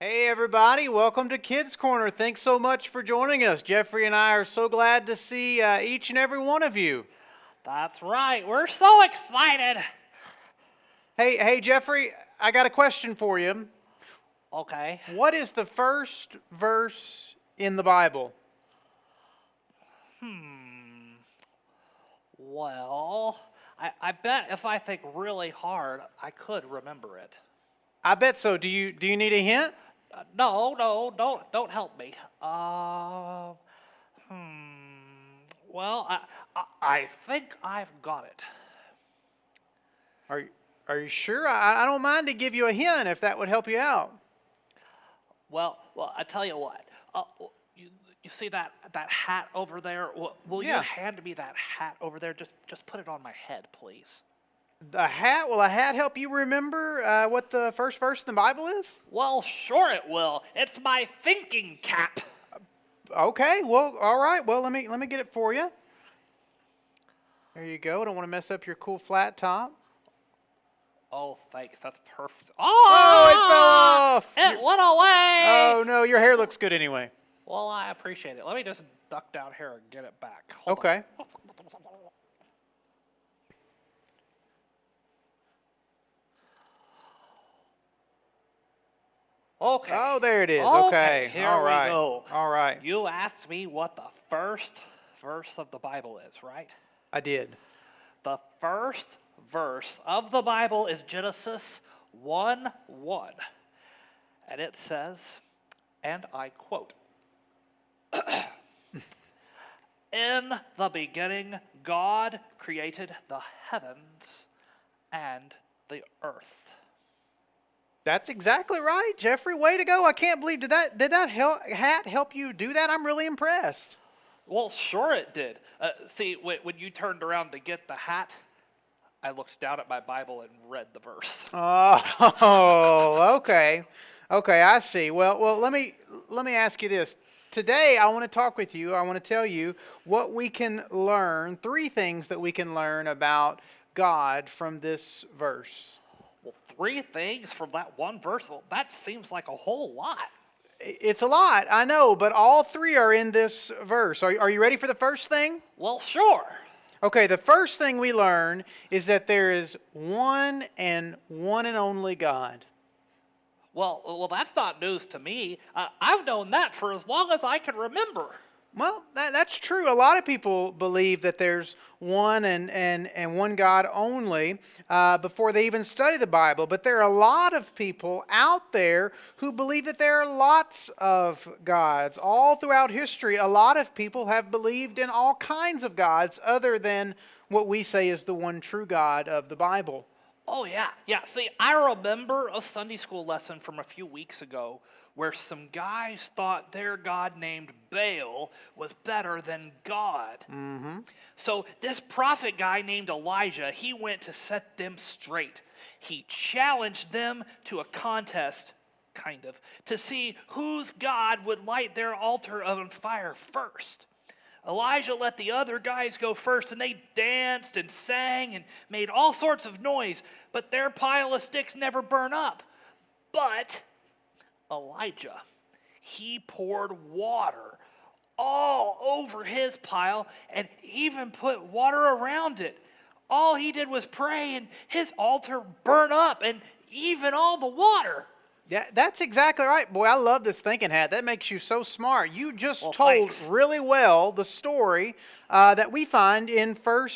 Hey everybody, welcome to Kids Corner. Thanks so much for joining us. Jeffrey and I are so glad to see each and every one of you. That's right. We're so excited. Hey Jeffrey, I got a question for you. Okay. What is the first verse in the Bible? Well, I bet if I think really hard, I could remember it. I bet so. Do you need a hint? No, don't help me. Well, I think I've got it. Are are you sure? I don't mind to give you a hint if that would help you out. Well, I tell you what. You, you see that hat over there? Will you Yeah. hand me that hat over there? Just put it on my head, please. The hat? Will a hat help you remember what the first verse in the Bible is? Well, sure it will. It's my thinking cap. Okay. Well, all right. Well, let me get it for you. There you go. Don't want to mess up your cool flat top. Oh, thanks. That's perfect. Oh, it fell Oh, off. it went away. Oh no, your hair looks good anyway. Well, I appreciate it. Let me just duck down here and get it back. Hold Okay. on. Okay. Oh, there it is. Okay, Okay. here All right. we go. All right. You asked me what the first verse of the Bible is, right? I did. The first verse of the Bible is Genesis 1:1. And it says, and I quote, "In the beginning, God created the heavens and the earth." That's exactly right, Jeffrey. Way to go. I can't believe did that hat help you do that? I'm really impressed. Well, sure it did. See, when you turned around to get the hat, I looked down at my Bible and read the verse. Oh, okay. Okay, I see. Well, let me ask you this. Today, I want to talk with you. I want to tell you what we can learn, three things that we can learn about God from this verse. Well, three things from that one verse, well, that seems like a whole lot. It's a lot, I know, but all three are in this verse. Are you ready for the first thing? Well, sure. Okay, the first thing we learn is that there is one and only God. Well, that's not news to me. I've known that for as long as I can remember. Well, that's true. A lot of people believe that there's one and one God only before they even study the Bible. But there are a lot of people out there who believe that there are lots of gods. All throughout history, a lot of people have believed in all kinds of gods other than what we say is the one true God of the Bible. Oh, yeah. Yeah, see, I remember a Sunday school lesson from a few weeks ago where some guys thought their god named Baal was better than God. Mm-hmm. So this prophet guy named Elijah, he went to set them straight. He challenged them to a contest, kind of, to see whose God would light their altar on fire first. Elijah let the other guys go first, and they danced and sang and made all sorts of noise, but their pile of sticks never burned up. But Elijah, he poured water all over his pile and even put water around it. All he did was pray, and his altar burned up, and even all the water. Yeah, that's exactly right. Boy, I love this thinking hat. That makes you so smart. You just Well, told thanks. really well the story that we find in 1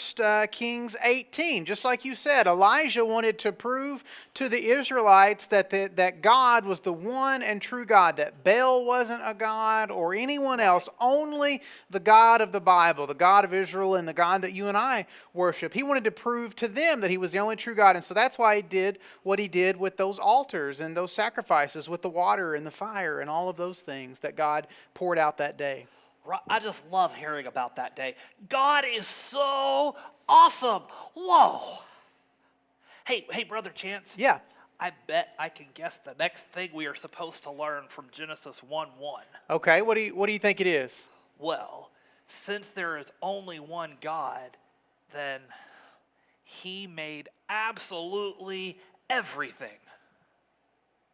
Kings 18. Just like you said, Elijah wanted to prove to the Israelites that God was the one and true God, that Baal wasn't a god or anyone else, only the God of the Bible, the God of Israel and the God that you and I worship. He wanted to prove to them that he was the only true God, and so that's why he did what he did with those altars and those sacrifices, with the water and the fire and all of those things that God poured out that day. I just love hearing about that day. God is so awesome. Whoa. Hey, Brother Chance. Yeah. I bet I can guess the next thing we are supposed to learn from Genesis 1:1. Okay, what do you think it is? Well, since there is only one God, then he made absolutely everything.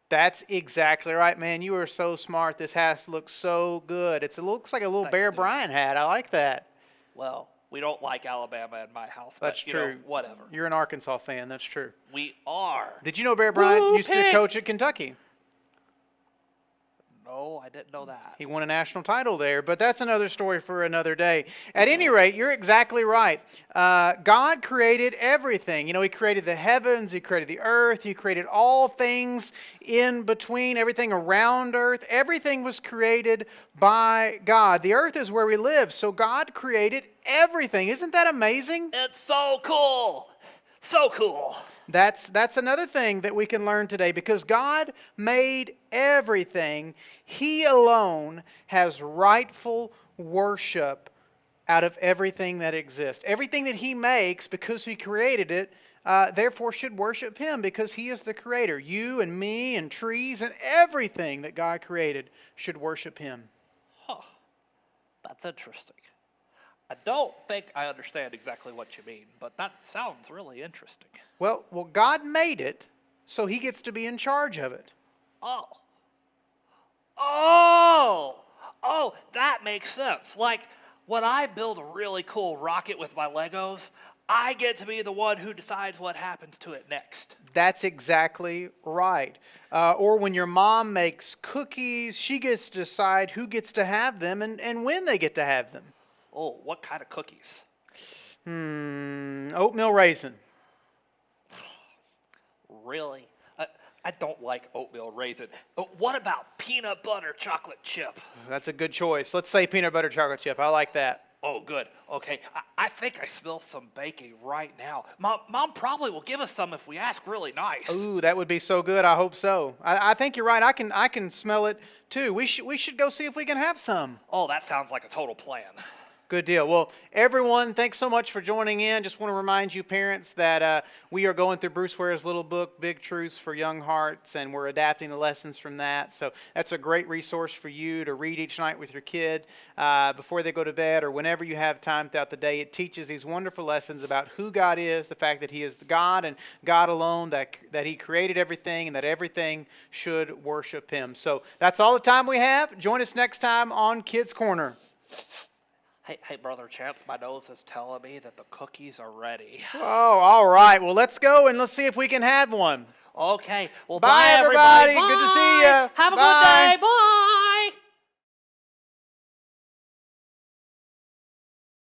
That's exactly right, man. You are so smart. This hat looks so good. It looks like a little Thanks, Bear dude. Bryant hat. I like that. Well, we don't like Alabama in my house, That's but, you know, true. whatever. You're an Arkansas fan. That's true. We are. Did you know Bear Bryant Woo, used to pig! coach at Kentucky? No, I didn't know that. He won a national title there, but that's another story for another day. At any rate, you're exactly right. God created everything. You know, He created the heavens, He created the earth, He created all things in between, everything around earth. Everything was created by God. The earth is where we live, so God created everything. Isn't that amazing? It's so cool. So cool. That's another thing that we can learn today. Because God made everything, He alone has rightful worship out of everything that exists. Everything that He makes, because He created it, therefore should worship Him because He is the creator. You and me and trees and everything that God created should worship Him. Huh. That's interesting. I don't think I understand exactly what you mean, but that sounds really interesting. Well, God made it, so He gets to be in charge of it. Oh. Oh, that makes sense. Like, when I build a really cool rocket with my Legos, I get to be the one who decides what happens to it next. That's exactly right. Or when your mom makes cookies, she gets to decide who gets to have them and when they get to have them. Oh, what kind of cookies? Oatmeal raisin. Really? I don't like oatmeal raisin. What about peanut butter chocolate chip? That's a good choice. Let's say peanut butter chocolate chip. I like that. Oh, good. Okay, I think I smell some baking right now. Mom probably will give us some if we ask really nice. Ooh, that would be so good. I hope so. I think you're right. I can smell it too. We should go see if we can have some. Oh, that sounds like a total plan. Good deal. Well, everyone, thanks so much for joining in. Just want to remind you, parents, that we are going through Bruce Ware's little book, Big Truths for Young Hearts, and we're adapting the lessons from that. So that's a great resource for you to read each night with your kid before they go to bed or whenever you have time throughout the day. It teaches these wonderful lessons about who God is, the fact that He is the God and God alone, that He created everything and that everything should worship Him. So that's all the time we have. Join us next time on Kids Corner. Hey, Brother Chance, my nose is telling me that the cookies are ready. Oh, all right. Well, let's go and let's see if we can have one. Okay. Well, Bye, bye everybody. everybody. Good to see Bye. ya. Have a Bye. good day. Bye.